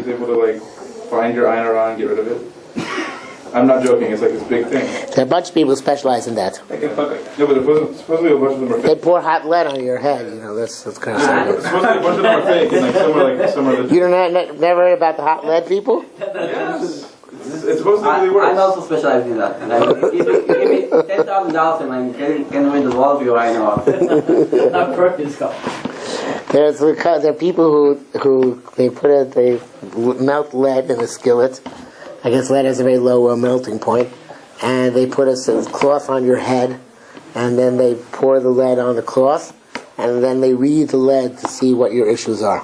is able to like find your ayin hara and get rid of it? I'm not joking. It's like this big thing. There are a bunch of people who specialize in that. No, but supposedly a bunch of them are They fake. pour hot lead on your head. That's kind of sad. Supposedly a bunch of them are fake, and like some are. You don't never heard about the hot lead people? Yes. It's supposed to really work. I also specialize in that. Like, give me $10,000 and I can rid of all of you right now. Not purpose go. There are people who they melt lead in a skillet. I guess lead has a very low melting point, and they put a cloth on your head, and then they pour the lead on the cloth, and then they read the lead to see what your issues are.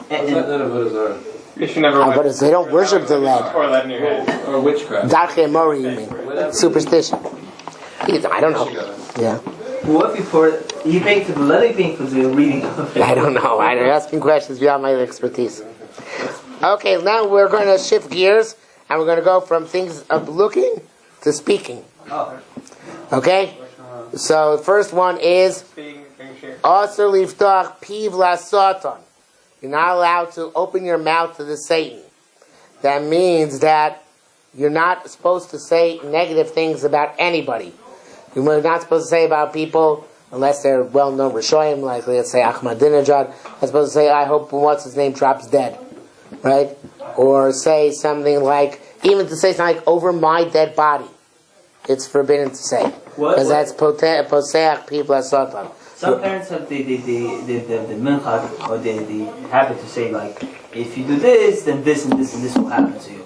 You should never. They don't worship the lead. Pour lead in your head. Or witchcraft. Darche Mori, you mean? Superstition. I don't know. Yeah. What if you pour it? You think for the lead, you think for the reading of it? I don't know. I'm asking questions beyond my expertise. Okay, now we're going to shift gears, and we're going to go from things of looking to speaking. Oh. Okay? So the first one is also liftach piv la satan. You're not allowed to open your mouth to the Satan. That means that you're not supposed to say negative things about anybody. You're not supposed to say about people unless they're well-known Rishoyim, like let's say Ahmadinejad. You're supposed to say, I hope what's his name drops dead. Right? Or say something like, even to say something like, over my dead body. It's forbidden to say. Because that's poseach people as satan. Some parents have the minhag or the habit to say like, if you do this, then this and this and this will happen to you.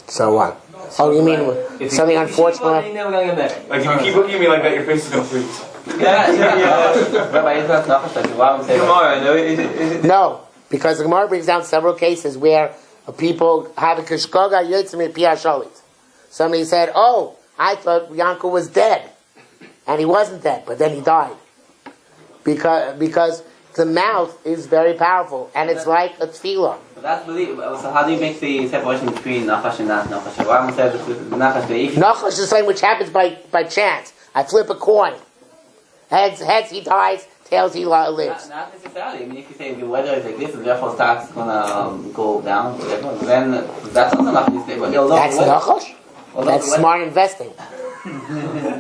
So what? So you mean if something you unfortunate? You're never gonna get married. Like if you keep looking at me like that, your face is gonna freeze. No, because the Gemara brings down several cases where people have a kishkoga yitzim piyah shalit. Somebody said, "Oh, I thought Yankel was dead, and he wasn't dead, but then he died." Because the mouth is very powerful, and it's like a tefillah. That's belief. So how do you make the separation between nachash and not nachash? Why am I saying nachash? Nachash is something which happens by chance. I flip a coin. Heads he dies, tails he lives. Not necessarily. I mean, if you say the weather is like this, and therefore stock's gonna go down, then that's also nachash. That's nachash. That's smart investing.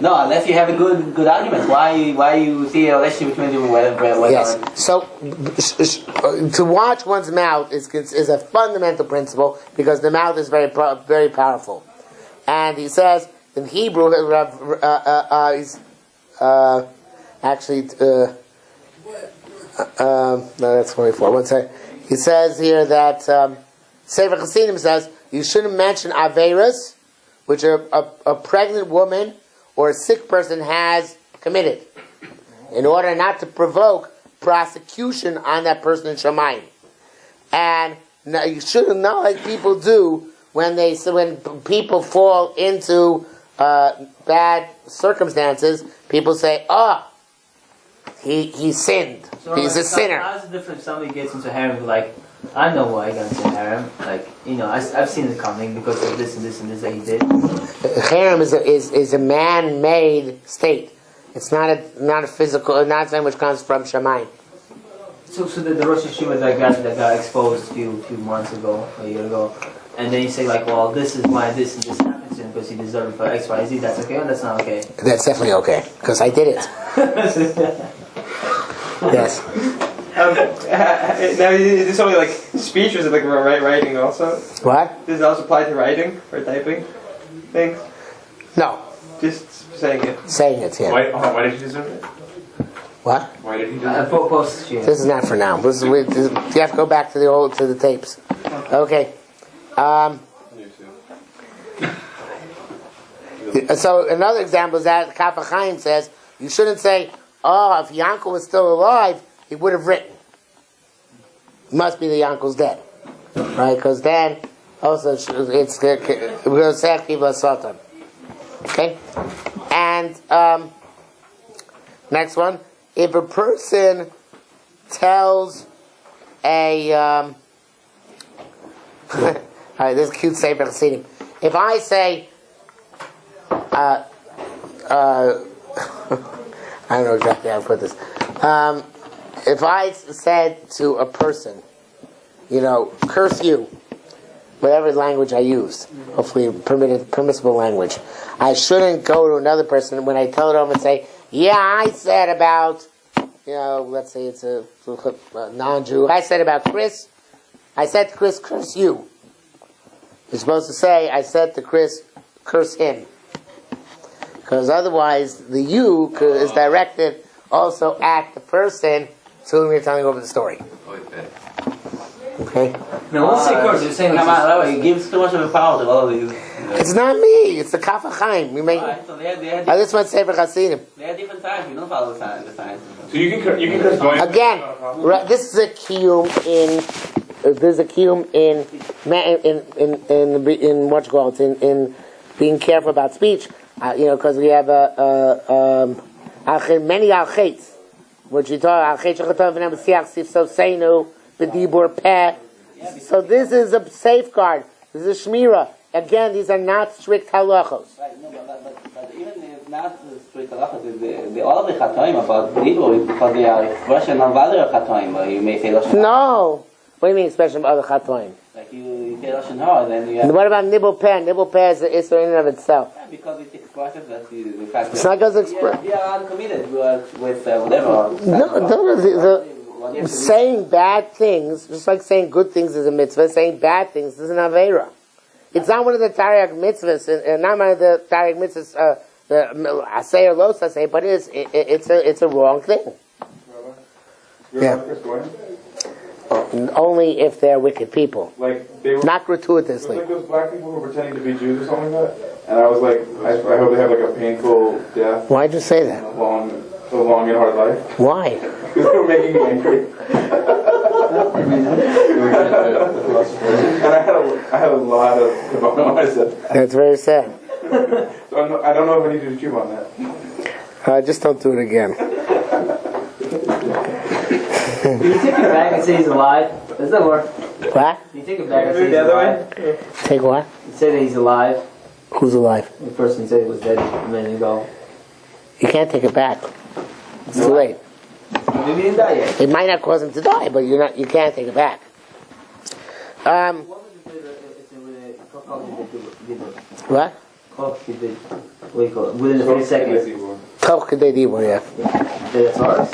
No, unless you have a good argument. Why you see a relationship between the weather? Yes. So to watch one's mouth is a fundamental principle because the mouth is very powerful. And he says in Hebrew, no, that's 24. One second. He says here that Sefer Chassidim says you shouldn't mention averas, which a pregnant woman or a sick person has committed, in order not to provoke prosecution on that person in Shamayim. And you shouldn't, not like people do when people fall into bad circumstances. People say, "Oh, he sinned. So He's a sinner." How's the difference if somebody gets into harem, like, I know why he got into harem, like, I've seen it coming because of this and this and this that he did. Harem is a man-made state. It's not a physical, not something which comes from Shamayim. So the Rosh Hashiva that got exposed a few months ago, a year ago, and then you say like, well, this is why this and this happened to him because he deserved it for X, Y, Z. That's okay, or that's not okay? That's definitely okay because I did it. Yes. Now, is this only like speech, or is it like writing also? What? Does it also apply to writing or typing things? No. Just saying it. Saying it, yeah. Why did he deserve it? What? Why did he deserve it? This is not for now. You have to go back to the tapes. Okay. So another example is that Kaf HaChaim says you shouldn't say, "Oh, if Yankel was still alive, he would have written." Must be the Yankel's dead, right? Because then also it's we're going to say people Satan. Okay, and next one: if a person tells a all right, this is cute Sefer Chassidim. If I say, I don't know exactly how to put this. If I said to a person, curse you, whatever language I used, hopefully permissible language. I shouldn't go to another person when I tell it over and say, yeah, I said about, let's say it's a non-Jew. I said about Chris. I said to Chris, curse you. You're supposed to say, I said to Chris, curse him. Because otherwise, the you is directed also at the person to whom you're telling over the story. Okay? No, let's say curse. You're saying It gives too much of a power to all of these. It's not me. It's the Kaf HaChaim. We make. So they had This one Sefer Hasidim. different times. You don't follow the signs. So you can curse going. Again, this is a kiyum in. There's a kiyum in what you call it in being careful about speech. Because we have many al-chaitz, which you talk al-chaitz shechatov v'nam b'siach sifso seinu b'dibur peh. So this is a safeguard. This is a shmira. Again, these are not strict halachos. Right, no, but even if not strict halachos, all of the chatoim about dibur is because they are expression of other chatoim. You may say lashon. No. What do you mean expression of other chatoim? Like you say lashon hara, then you have. What about nibul peh? Nibul peh is an issur in and of itself. Yeah, because it expresses that the fact It's not because we are uncommitted with whatever. No, saying bad things, just like saying good things is a mitzvah, saying bad things is an aveira. It's not one of the Tariq mitzvahs, not one of the Tariq mitzvahs, the asay or lo asay, but it's a wrong thing. Yeah. Only if they're wicked people. Like they were not gratuitously. Like those black people who were pretending to be Jews or something like that. And I was like, I hope they have like a painful death. Why'd you say that? A long and hard life. Why? Because they were making me angry. And I had a lot of kavana when I said that. That's very sad. So I don't know if I need to chew on that. Just don't do it again. Can you take it back and say he's alive? Does that work? What? Can you take it back and say he's The other alive? way? Take what? You say that he's alive. Who's alive? The person said he was dead a minute ago. You can't take it back. It's too late. Maybe he didn't die yet. It might not cause him to die, but you can't take it back. What was What? What do you call it? Within a few seconds. Toch kedei dibur, yeah. That's ours?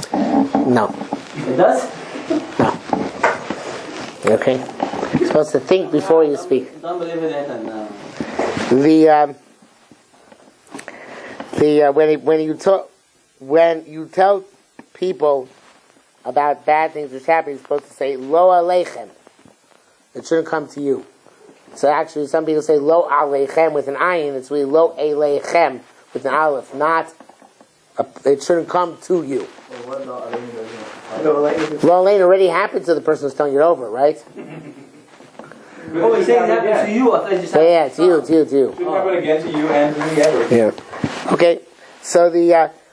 No. It does? No. Okay? You're supposed to think before you speak. Don't believe in it and. When you tell people about bad things which happen, you're supposed to say lo aleichem. It shouldn't come to you. So actually, some people say lo aleichem with an ayin. It's really lo aleichem with an aleph. Not. It shouldn't come to you. Lo alein already happened to the person who's telling it over, right? Oh, he's saying it happened to you. I thought you just Yeah, it's you. Shouldn't happen again to you and to me ever. Yeah. Okay. So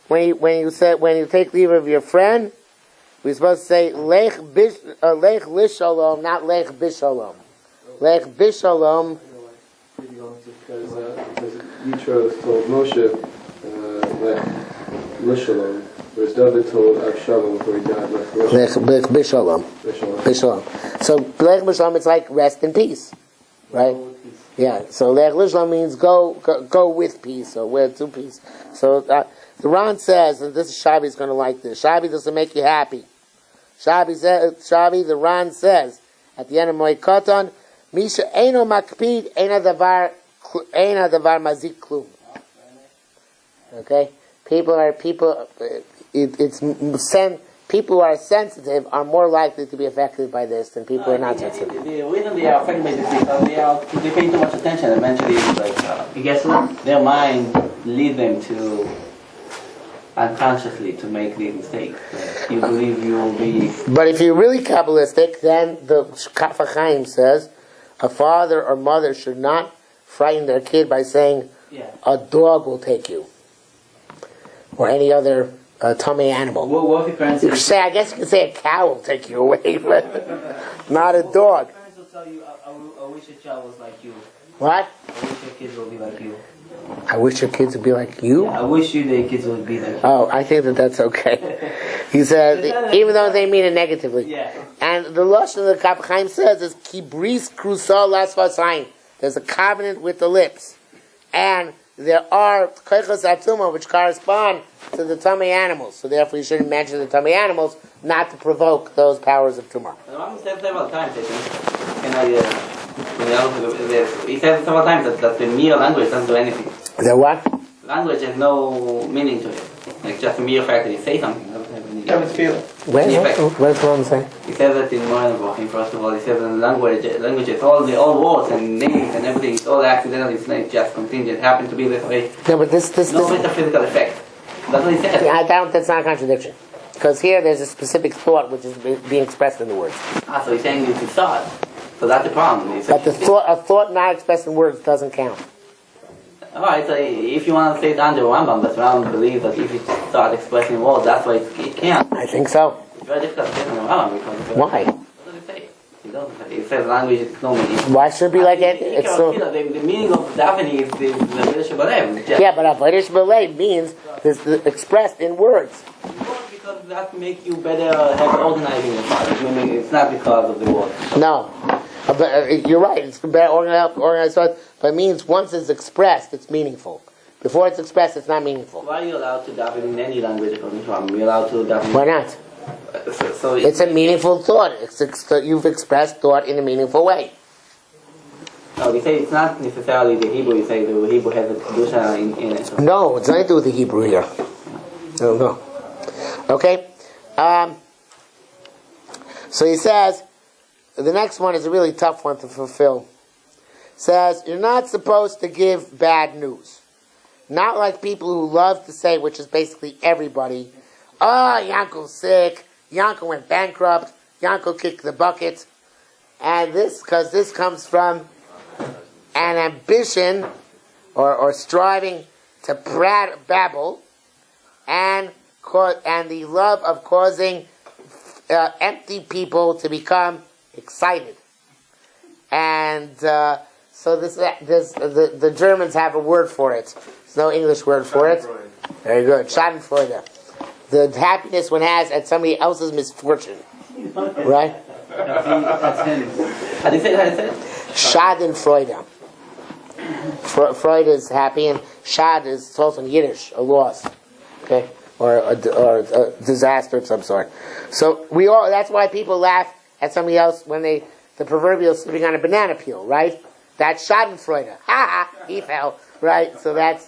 when you take leave of your friend, we're supposed to say lech lishalom, not lech bishalom. Lech bishalom. Because Yitro told Moshe lech lishalom, whereas David told Avshalom before he died Lech bishalom. Bishalom. So lech bishalom, it's like rest in peace, right? Yeah. So lech lishalom means go with peace, or we're to peace. So the Ran says, and this is Shavi's going to like this. Shavi doesn't make you happy. The Ran says at the end of Moed Katan, Misha eino makpid eina davar mazik klum. Okay, people who are sensitive are more likely to be affected by this than people who are not sensitive. The reason they are affected by this is because they pay too much attention. Eventually, it's like you guess what? Their mind lead them to unconsciously to make these mistakes. Like, you believe you will be. But if you're really Kabbalistic, then the Kaf HaChaim says a father or mother should not frighten their kid by saying, a dog will take you. Or any other tummy animal. What if your parents say, I guess you could say a cow will take you away, but not a dog. Parents will tell you, I wish your child was like you. What? I wish your kids would be like you. I wish your kids would be like you. I wish their kids would be like you. Oh, I think that's okay. He said, even though they mean it negatively. Yeah. And the lashon of the Kaf Chaim says is kibris krusa lasvasayin. There's a covenant with the lips, and there are koichos atuma which correspond to the tummy animals. So therefore, you shouldn't mention the tummy animals, not to provoke those powers of tumah. The Rambam said several times, I think. He said several times that the mere language doesn't do anything. Is that what? Language has no meaning to it. Like just the mere fact that you say something doesn't have any Have a feeling. What's wrong saying? He says that in Moranbrochim, first of all. He says in language is all words and names and everything, it's all accidental, it's not just contingent, it happened to be this way. No, but this No metaphysical effect. That's what he says. Yeah, that's not a contradiction. Because here there's a specific thought which is being expressed in the words. So he's saying it's a thought. So that's the problem. But a thought not expressed in words doesn't count. Alright, so if you want to say it under Rambam, but Rambam believes that if you start expressing words, that's why it can't. I think so. It's very difficult to say it under Rambam because... Why? What does it say? It doesn't say. It says language is no meaning. Why should it be like it? It's so... The meaning of Daphne is the British Balev. Yeah, but British Ballet means this expressed in words. Because that makes you better have organizing your thought. It's not because of the word. No. But you're right, it's better organized thought, but it means once it's expressed, it's meaningful. Before it's expressed, it's not meaningful. Why are you allowed to daven in any language according to Rambam? You're allowed to daven... Why not? So It's a meaningful thought. You've expressed thought in a meaningful way. No, we say it's not necessarily the Hebrew. You say the Hebrew has a kedusha in it. So. No, it's nothing to do with the Hebrew here. No. Okay? So he says, the next one is a really tough one to fulfill. Says, you're not supposed to give bad news. Not like people who love to say, which is basically everybody, Yankel's sick, Yankel went bankrupt, Yankel kicked the bucket. And because this comes from an ambition or striving to babble and the love of causing empty people to become excited. And so the Germans have a word for it. There's no English word for it. Very good. Schadenfreude. The happiness one has at somebody else's misfortune. Right? That's him. How do you say it? Schadenfreude. Freud is happy, and Schad is also in Yiddish, a loss. Okay? Or a disaster of some sort. So that's why people laugh at somebody else when the proverbial sitting on a banana peel, right? That's Schadenfreude. Ha ha! He fell, right? So that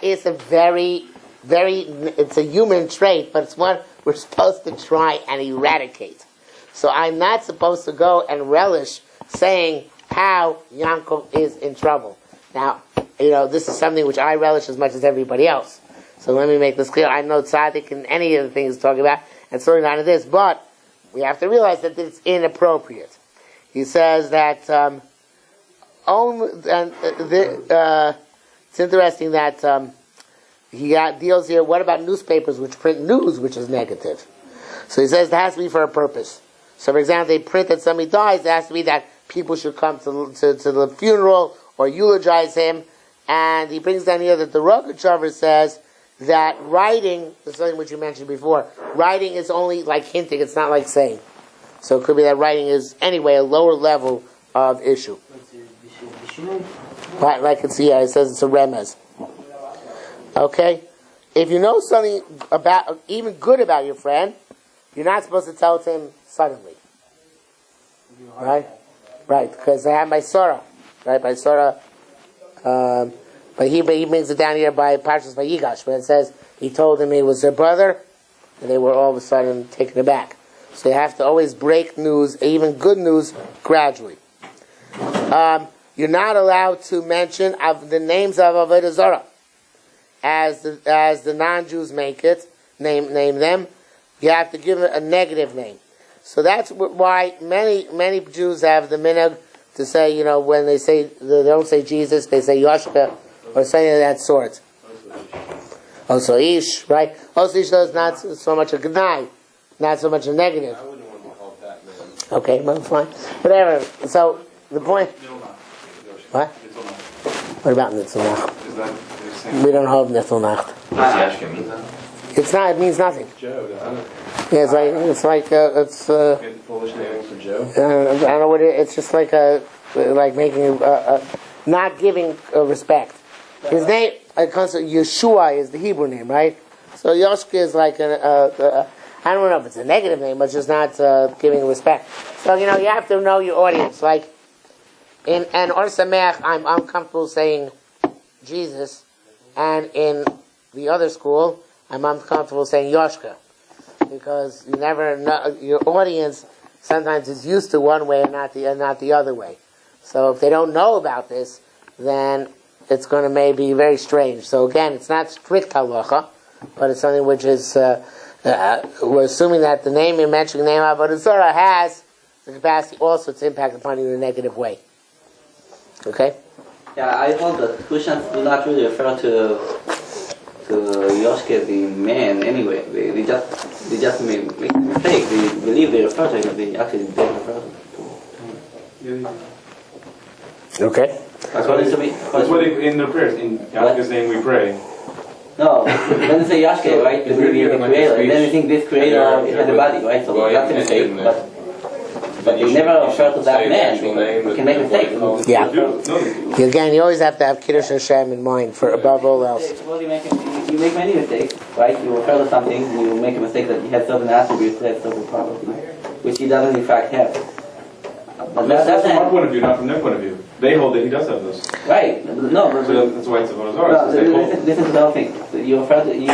is a very, very. It's a human trait, but it's one we're supposed to try and eradicate. So I'm not supposed to go and relish saying how Yankel is in trouble. Now, this is something which I relish as much as everybody else. So let me make this clear. I know tzaddik and any of the things he's talking about, and certainly not of this, but we have to realize that it's inappropriate. He says that it's interesting that he deals here, what about newspapers which print news which is negative? So he says it has to be for a purpose. So for example, they print that somebody dies, it has to be that people should come to the funeral or eulogize him. And he brings down here that the Rogachover says that writing, this is something which you mentioned before, writing is only like hinting, it's not like saying. So it could be that writing is anyway a lower level of issue. Right, like it says it's a remez. Okay? If you know something even good about your friend, you're not supposed to tell it to him suddenly. Right? Right, because I have my Sarah. Right, by Sarah. But he brings it down here by Parshas Vayigash, where it says he told him he was their brother, and they were all of a sudden taken aback. So you have to always break news, even good news, gradually. You're not allowed to mention the names of Avodah Zarah, as the non-Jews make it, name them. You have to give it a negative name. So that's why many Jews have the minhag to say, when they don't say Jesus, they say Yoshka, or something of that sort. Also Ish, right? Also Ish is not so much a Gnai, not so much a negative. I wouldn't want to call that, man. Okay, well, fine. Whatever. So the point. What? What about Nitzulnacht? Is that the same? We don't hold Nitzulnacht. It's not. It means nothing. Joe, Yeah, it's like it's. Polish name for Joe. I don't know what it's just like like making not giving respect. His name, Yeshua, is the Hebrew name, right? So Yoshka is like I don't know if it's a negative name, but just not giving respect. So you have to know your audience. Like in Or Sameach, I'm comfortable saying Jesus, and in the other school, I'm uncomfortable saying Yoshka, because you never know your audience. Sometimes is used to one way and not the other way. So if they don't know about this, then it's going to maybe be very strange. So again, it's not strict halacha, but it's something which is we're assuming that the name you're mentioning, the name of Avodah Zarah, has the capacity also to impact upon you in a negative way. Okay. Yeah, I hold that Christians do not really refer to Yoshke the man anyway. They just make a mistake. They believe they refer to him, they actually don't refer to him. Okay. That's what in the prayers, in Yahweh's name we pray. No, when they say Yashke, right, they believe in the creator, and then they think this creator has a body, right? So that's a mistake, but they never refer to that man. They can make mistakes. Yeah. Again, you always have to have Kiddush Hashem in mind for above all else. Well, you make many mistakes, right? You refer to something, you make a mistake that he has certain attributes, has certain properties, which he doesn't in fact have. But That's from our point of view, not from their point of view. They hold that he does have those. Right. No, but So that's why it's Avodah Zarah. no, listen to the whole thing. You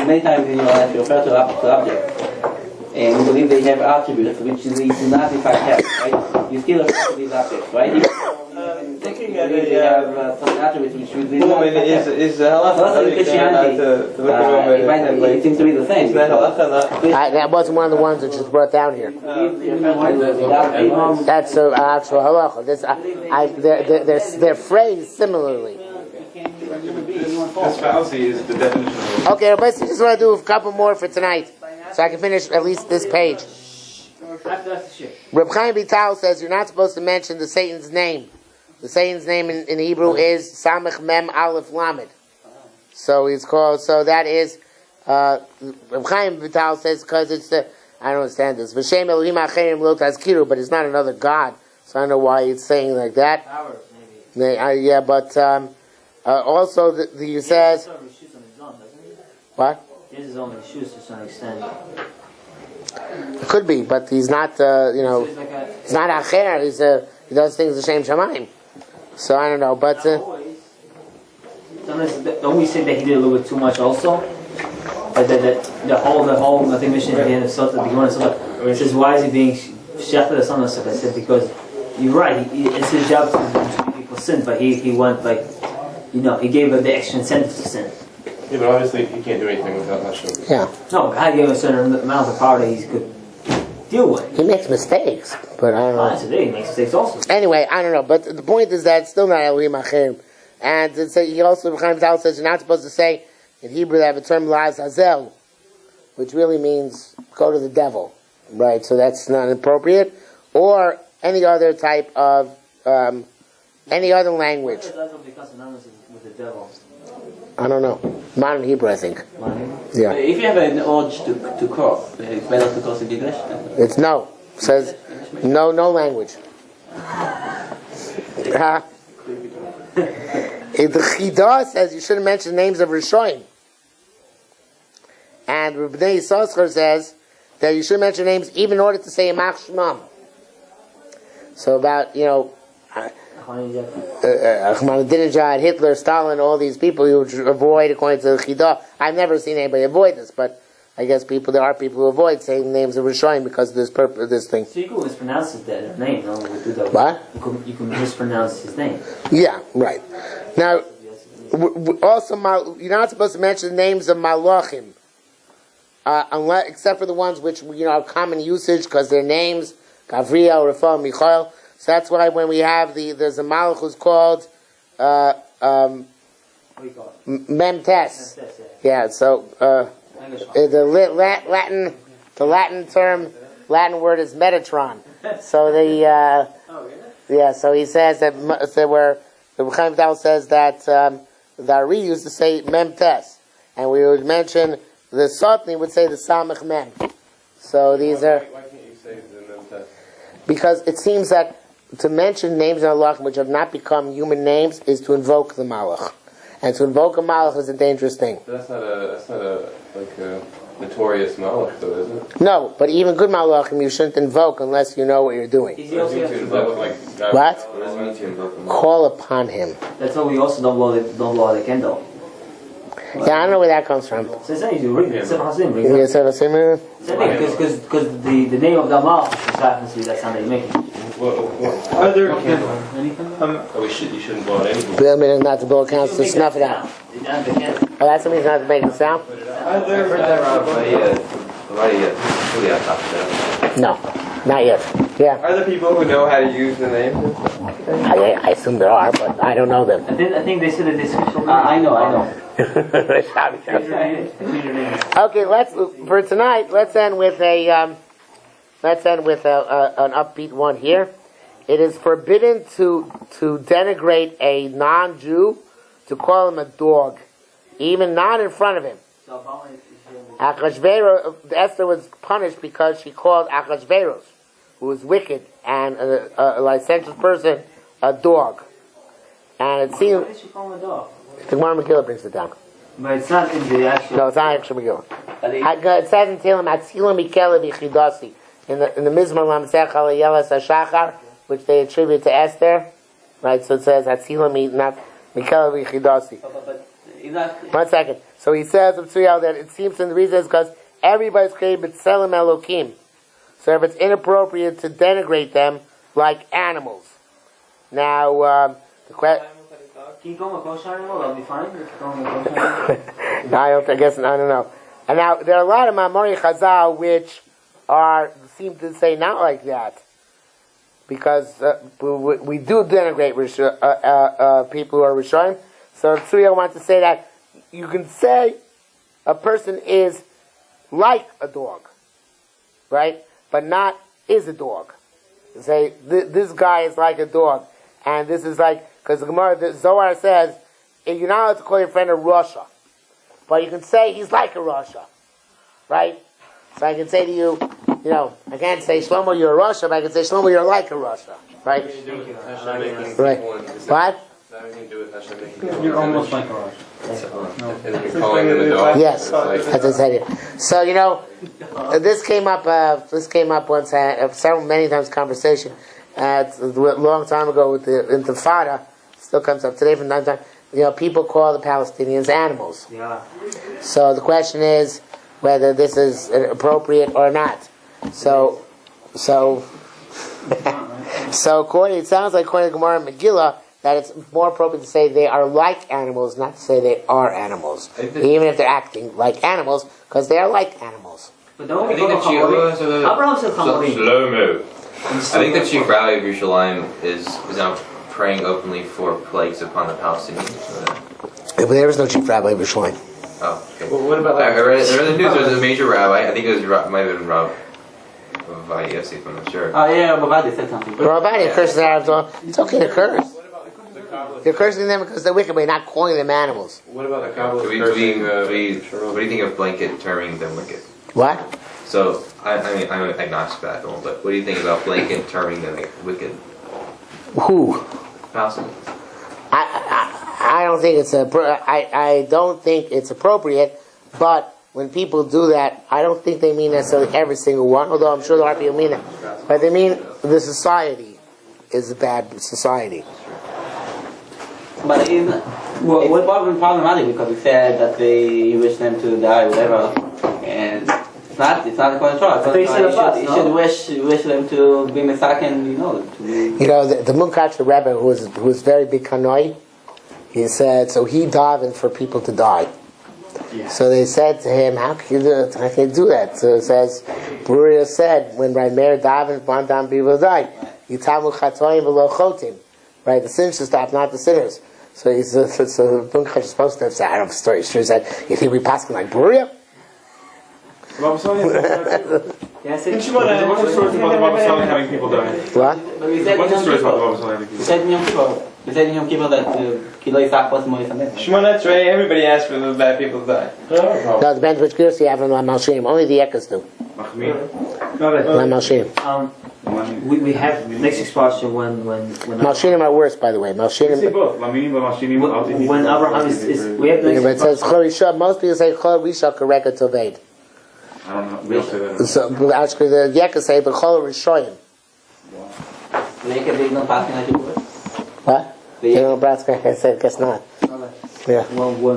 many times in your life you refer to objects, and you believe they have attributes which they do not in fact have, right? You still refer to these objects, right? Looking at they have some attributes which they do not woman in fact have. is halacha. Also in Christianity, To look at a woman it seems to be the same. Is that halacha? That wasn't one of the ones that just brought down here. That's the actual halacha. They're phrased similarly. This fallacy is the definition of Okay, I just want to do a couple more for tonight, so I can finish at least this page. Reb Chaim Vital says you're not supposed to mention the Satan's name. The Satan's name in Hebrew is Samech Mem Aleph Lamed. So it's called. So that is. Reb Chaim Vital says because it's the. I don't understand this. V'shem Elohim Acherim Lo Tazkiru, but it's not another God. So I don't know why it's saying like that. Powers, maybe. Yeah, but also he says. What? This is only shoes to some extent. It could be, but he's not. He's not Acher. He does things the same Shemaim. So I don't know, but Sometimes don't we say that he did a little bit too much also? Like the whole I think mission at the end of Sotah, the beginning of Sotah, it says why is he being shechted or something like that? I said because you're right. It's his job to make people sin, but he went like he gave her the extra incentive to sin. Yeah, but obviously he can't do anything without Hashem. yeah, No, God gave him a certain amount of power that he could deal with. he makes mistakes, but I don't know. That's today he makes mistakes also. Anyway, I don't know, but the point is that it's still not Elohim Acherim. And he also, Chaim Vital says, you're not supposed to say, in Hebrew they have a term, Laz Hazel, which really means go to the devil, right? So that's not appropriate. Or any other type of, any other language. With the devil. I don't know. Modern Hebrew, I think. Yeah. If you have an urge to curse, it's better to curse in English. It's no. It says no language. The Chidah says you shouldn't mention names of Rishonim. And Rebnei Yissaschar says that you shouldn't mention names even in order to say Yamach Shemam. So about, Ahmadinejad, Hitler, Stalin, all these people you avoid according to the Chidah. I've never seen anybody avoid this, but I guess there are people who avoid saying names of Rishonim because of this thing. So you can mispronounce his name, no? What? You can mispronounce his name. Yeah, right. Now, also, you're not supposed to mention the names of Malachim, unless, except for the ones which are common usage because they're names, Gavriel, Raphael, Michael. So that's why when we have there's a Malach who's called What do you call it? Memtes. Yeah. So the Latin word is Metatron. So Yeah, so he says that where the Chaim Vital says that the Ari used to say Mem Tes, and we would mention the Sotni would say the Samach Mem. So these are Why can't you say the Mem Tes? because it seems that to mention names in Allah which have not become human names is to invoke the Malach, and to invoke a Malach is a dangerous thing. That's not a notorious Malach, though, is it? No, but even good Malachim you shouldn't invoke unless you know what you're doing. Is What does it mean to invoke, like, God? What? What does it mean to invoke a Malach? Call upon him. That's why we also don't blow the candle. Yeah, I don't know where that comes from. So it's not easy. Read it. Sefer Hasim. You gonna say the same thing? Because the name of the mouth just happens to be that sound that you're making. Are there Oh, you shouldn't blow it anymore. Bill meaning not to blow accounts to snuff it out. Oh, that's the reason not to make a sound? No, not yet. Yeah, Are there people who know how to use the name? I assume there are, but I don't know them. I think they said that they switched over. I know. Okay, for tonight. Let's end with an upbeat one here. It is forbidden to denigrate a non-Jew, to call him a dog, even not in front of him. Esther was punished because she called Achashverosh, who was wicked and a licentious person, a dog. And it seems Why did she call him a dog? the Gemara Megillah brings it down. But it's not in the actual. No, it's not actually Megillah. It says in Tehillim, Atzila Mikela V'Chidasi, in the Mizmor Lamsech Halayelas HaShachar, which they attribute to Esther, right? So it says Atzila Mikela V'Chidasi. But 1 second. So he says that it seems in the reason is because everybody's created B'Tselem Elokim. So if it's inappropriate to denigrate them like animals. Now, the question. Can you call him a kosher animal? That'll be fine. If you call him a kosher animal. I don't know. And now there are a lot of Mamori Chazal which seem to say not like that, because we do denigrate people who are Rishonim. So Tzuya wants to say that you can say a person is like a dog, right? But not is a dog. You say this guy is like a dog, and this is like, because the Zohar says you're not allowed to call your friend a Rasha, but you can say he's like a Rasha, right? So I can say to you, I can't say Shlomo you're a Rasha, but I can say Shlomo you're like a Rasha, right? Right. What? You're almost like a Rosh. And you're calling them a dog. Yes, as I said here. So this came up once, many times conversation. A long time ago with the Intifada, still comes up today from time to time. People call the Palestinians animals. Yeah. So the question is whether this is appropriate or not. So it sounds like according to Gemara and Megillah that it's more appropriate to say they are like animals, not to say they are animals, even if they're acting like animals, because they are like animals. But don't I we think go the to chief, Hamorim? Abraham said Hamorim. slow-mo. I think the chief rally of Yerushalayim is now praying openly for plagues upon the Palestinians. But there is no chief rabbi of Yerushalayim. Oh, okay. Well, what about I read in the news there was a major rabbi, I think it might have been Rav Yosef, I'm not sure. Oh yeah, Bavadi said something. Rabbi curses Arabs. It's okay to curse. You're cursing them because they're wicked, but you're not calling them animals. What about the Kabbalist What do you think of blanket terming them wicked? What? So, I'm agnostic to that, but what do you think about blanket terming them wicked? Who? Palestinians. I don't think I don't think it's appropriate, but when people do that, I don't think they mean necessarily every single one, although I'm sure there are people who mean it. But they mean the society is a bad society. But it's problematic because we said that you wish them to die, whatever, and it's not according to Torah. You should wish them to be Mesaken, to be. The Munkach, the Rebbe, who was very big Kanoi, he said, so he davened for people to die. Yeah. So they said to him, how can you do that? So it says, Bruria said, when Rameir davened, one time people died. Yitamu chatoim v'lo chotim. Right, the sinners should stop, not the sinners. So Munkach is supposed to have said, I don't know if the story is true, he said, you think we pass him like Bruria? Yeah, I said. Don't you wanna- There's a bunch of stories about the Baba Saleh having people die. What? But we There's said a bunch in of Yom stories about the Kippur. Baba Saleh having We people said in Yom Kippur. We said in Yom Kippur that Kilo Isaac was more than that. Shimon, that's right. Everybody asks for the bad people to die. No, it depends which gears you have in the Malshim. Only the Ekas do. Machmir. Okay. The Malshim. We have next expression when Malshinim are worse, by the way. You say Malshinim. both. Laminim, Mashinim, when Abraham is we have Yeah, but it next says Chol Rishon. Most people say Chol Rishon correct it till Vaid. I don't know. We don't say that. So actually, the Yekas say the Chol Rishon. Make a big no passing like you were. What? You know, Nebraska. I said, guess not. Yeah. when we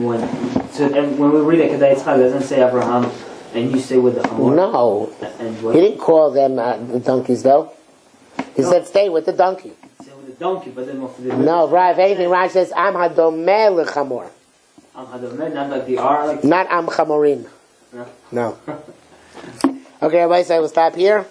read it, Kedai Yitzchak doesn't say Abraham, and you stay with the Hamor. No, And he what? didn't call them donkeys though. He said, "Stay with the donkey." Say with the donkey, but then what? No, right? If anything, Rashi says, "Am hadomeh lechamor," Not like the R, like. not "Am chamorim." No. No. Okay, everybody, say we'll stop here.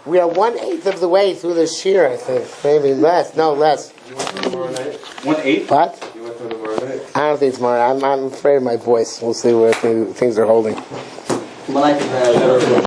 We are 1/8 of the way through the shir, I think. Maybe less. No, less. 1/8. What? You went to the Murray? I don't think tomorrow. I'm afraid of my voice. We'll see where things are holding. Shimon,